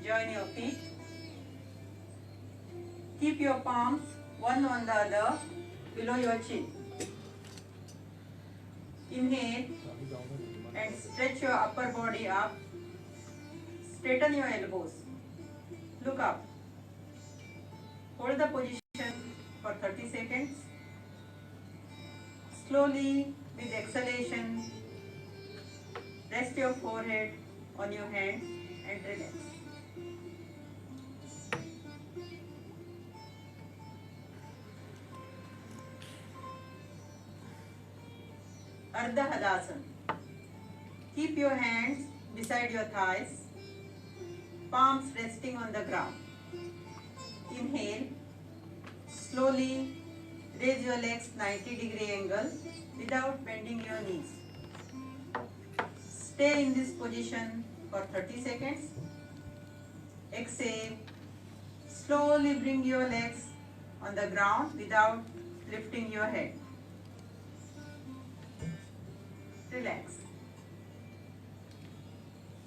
Join your feet. Keep your palms one on the other below your chin. Inhale and stretch your upper body up. Straighten your elbows. Look up. Hold the position for 30 seconds. Slowly, with exhalation, rest your forehead on your hands and relax. Ardha Hadasana. Keep your hands beside your thighs, palms resting on the ground. Inhale. Slowly raise your legs 90-degree angle without bending your knees. Stay in this position for 30 seconds. Exhale. Slowly bring your legs on the ground without lifting your head. Relax.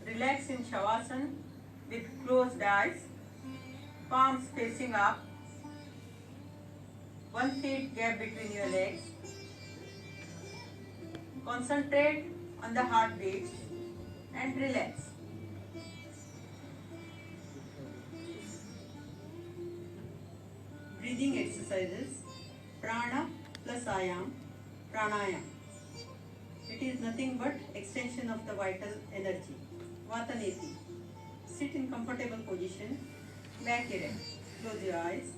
Relax in Shavasana with closed eyes, palms facing up, 1 feet gap between your legs. Concentrate on the heartbeats and relax. Breathing exercises, prana plus ayam, pranayam. It is nothing but extension of the vital energy. Vataneti. Sit in comfortable position, back erect. Close your eyes.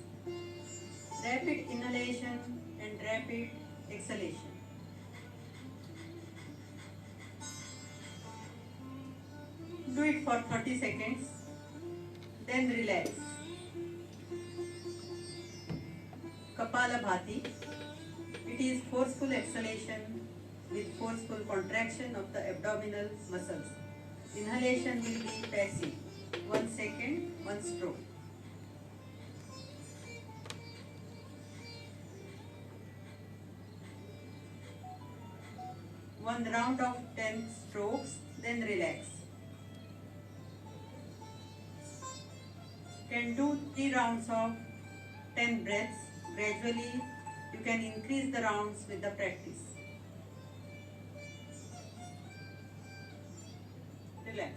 Rapid inhalation and rapid exhalation. Do it for 30 seconds, then relax. Kapalabhati. It is forceful exhalation with forceful contraction of the abdominal muscles. Inhalation will be passive. 1 second, 1 stroke. One round of 10 strokes, then relax. Can do 3 rounds of 10 breaths. Gradually, you can increase the rounds with the practice. Relax.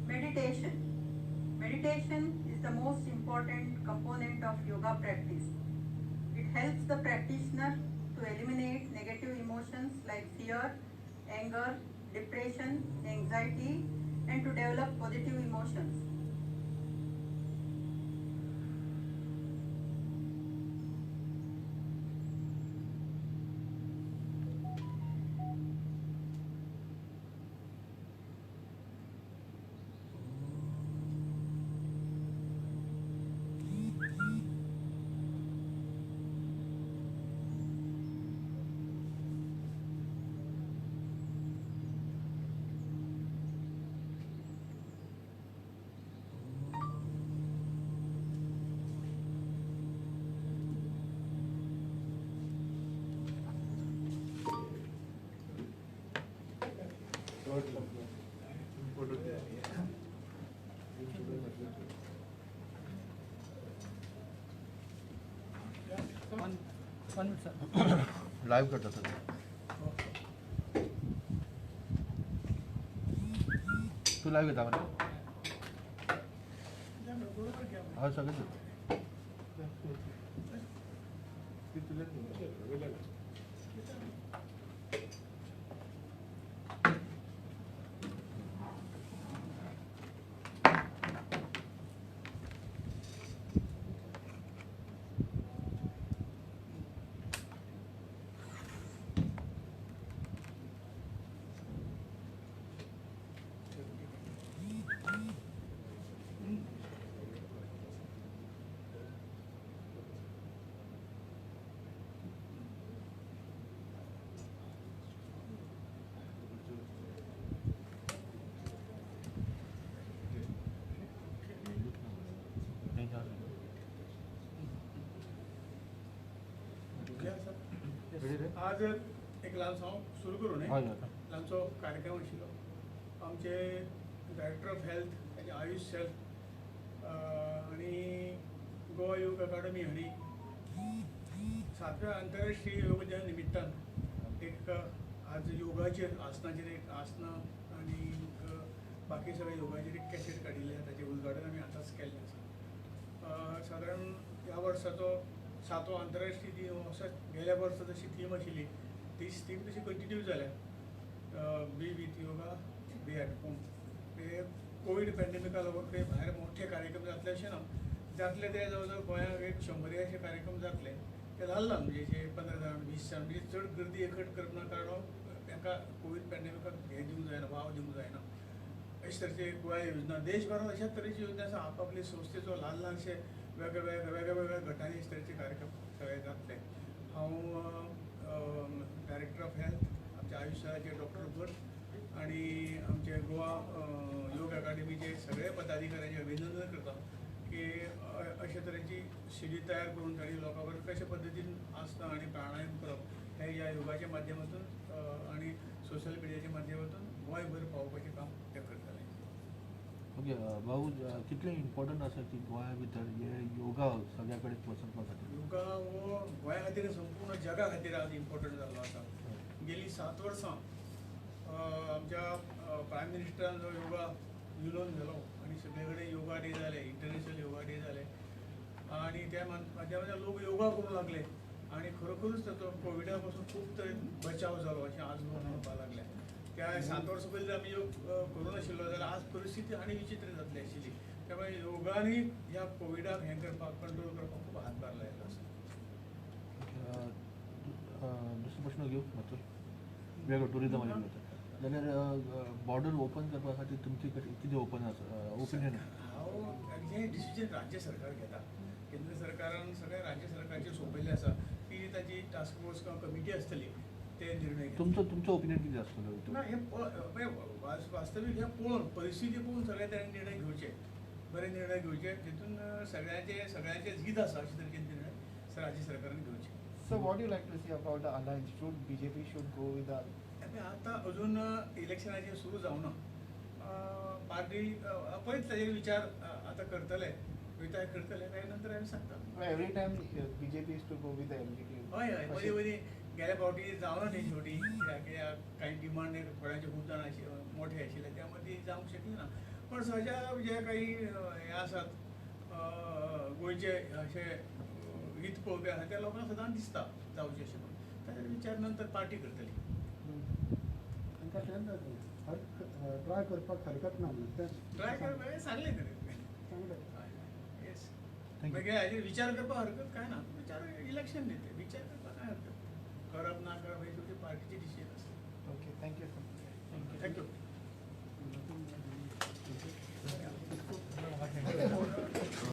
Meditation. Meditation is the most important component of yoga practice. It helps the practitioner to eliminate negative emotions like fear, anger, depression, anxiety, and to develop positive emotions. Live करता था तू live करता मला हा सगळं आज एक ल्हानसो हांव सुरू करूं न्ही हय हय ल्हानसो कार्यक्रम आशिल्लो आमचे डायरेक्टर ऑफ हेल्थ ताचे आयुश सेल आनी गोवा योग अकादमी हांणी 7व्या आंतरराष्ट्रीय योग दिना निमित्तान एक आज योगाचेर आसनाचेर एक आसनां आनी बाकी सगळे योगाचेर एक कॅसेट काडिल्ले आसा ताचें उद्घाटन आमी आतांच केल्लें आसा सादारण ह्या वर्साचो 7वो आंतरराष्ट्रीय दिन असो गेल्या वर्सा जशी थीम आशिल्ली तीच थीम तशी कंटिन्यू जाल्या be with yoga be at home हे कोवीड पॅन्डेमिका लागून काही भायर मोठे कार्यक्रम जातले अशें ना जातले ते जवळ जवळ गोंयांत एक 100 अशे कार्यक्रम जातले ते ल्हान ल्हान म्हणजे जे 15 जाण 20 जाण म्हणजे चड गर्दी एकठ करना कारण तांकां कोवीड पॅन्डेमिकाक हे दिवंक जायना वाव दिवंक जायना अशे तरेची गोंया योजना देशभरांत अशाच तरेची योजना आसा आपापले संस्थेचो ल्हान ल्हानशे वेगळ्या गटांनी अशे तरेचे कार्यक्रम सगळे जातले हांव डायरेक्टर ऑफ हेल्थ आमच्या आयुश्याचे डॉक्टर भट आनी आमचे गोवा योग अकादमीचे सगळे पदाधिकाऱ्यांचे अभिनंदन करता की अशे तरेची शिडी तयार करून तांणी लोकां बरोबर कशे पद्दतीन आसना आनी प्राणायाम करप हे ह्या योगाच्या माध्यमांतून आनी सोशल मिडियाच्या माध्यमांतून गोंयभर पावोवपाचें काम ते करतले ओके भाऊ कितलें इम्पॉर्टंट आसा की गोंया भितर हे योगा सगळ्या कडेन पसरपा खातीर योगा हो गोंया खातीर संपूर्ण जगा खातीर आज इम्पॉर्टंट जाल्लो आसा गेली 7 वर्सां आमच्या प्रायम मिनिस्टरान जो योगा युलोवन गेलो आनी सगळे कडेन योगा डे जाले इंटरनॅशनल योगा डे जाले आनी त्या माध्यमांतल्यान लोक योगा करूंक लागले आनी खरोखरूच ताचो कोविडा पासून खूब तरेन बचाव जालो अशें आज लोक म्हणपाक लागले त्या 7 वर्सां पयलीं आमी योग करूं नाशिल्लो जाल्यार आज परिस्थिती आनी विचित्र जातली आशिल्ली त्यामुळे योगानी ह्या कोविडाक हें करपाक कंट्रोल करपाक खूब हातभार लायिल्लो आसा दुसरो प्रश्न घेऊ मातसो वेगळो टुरिजम जाल्यार बॉर्डर ओपन करपा खातीर तुमचे कडेन कितें ओपन आसा ओपिनियन हांव जें डिसिजन राज्य सरकार घेता केंद्र सरकारान सगळ्या राज्य सरकारचेर सोंपयल्लें आसा की ताची टास्क फोर्स किंवा कमिटी आसतली ते निर्णय तुमचो ओपिनियन कितें आसतलो ना हे वास्तवीक हे पळोवन परिस्थिती पळोवन सगळे ताणें निर्णय घेवचे बरे निर्णय घेवचे तितून सगळ्यांचे हित आसा अशे तरेचे निर्णय राज्य सरकारान घेवचे So what do you like to say about the alliance? Should BJP should go with the आता अजून इलेक्शनाचे सुरू जावना पार्टी पळयत ताजेर विचार आतां करतले विचार करतले काय नंतर आमी सांगता every time BJP is to go with the LGP? हय हय मदीं मदीं गेल्या फावटी जावना न्ही शेवटी कित्याक कांय डिमांड थोड्यांचे खूब जाण मोठे आशिल्ले त्या मदीं जावंक शकले ना पण सहजा जे काही हे आसात गोंयचे अशे हित पळोवपी आसा त्या लोकांक सदांच दिसता जावचें अशें म्हणून ताजेर विचार नंतर पार्टी करतली ट्राय करपाक हरकत ना ट्राय करपाक सांगलें तरी येस मागीर हाजेर विचार करपाक हरकत काय ना विचार इलेक्शन दिते विचार करपाक काय हरकत करप ना करप हे शेवटी पार्टीचे डिसिजन आसता Okay, thank you.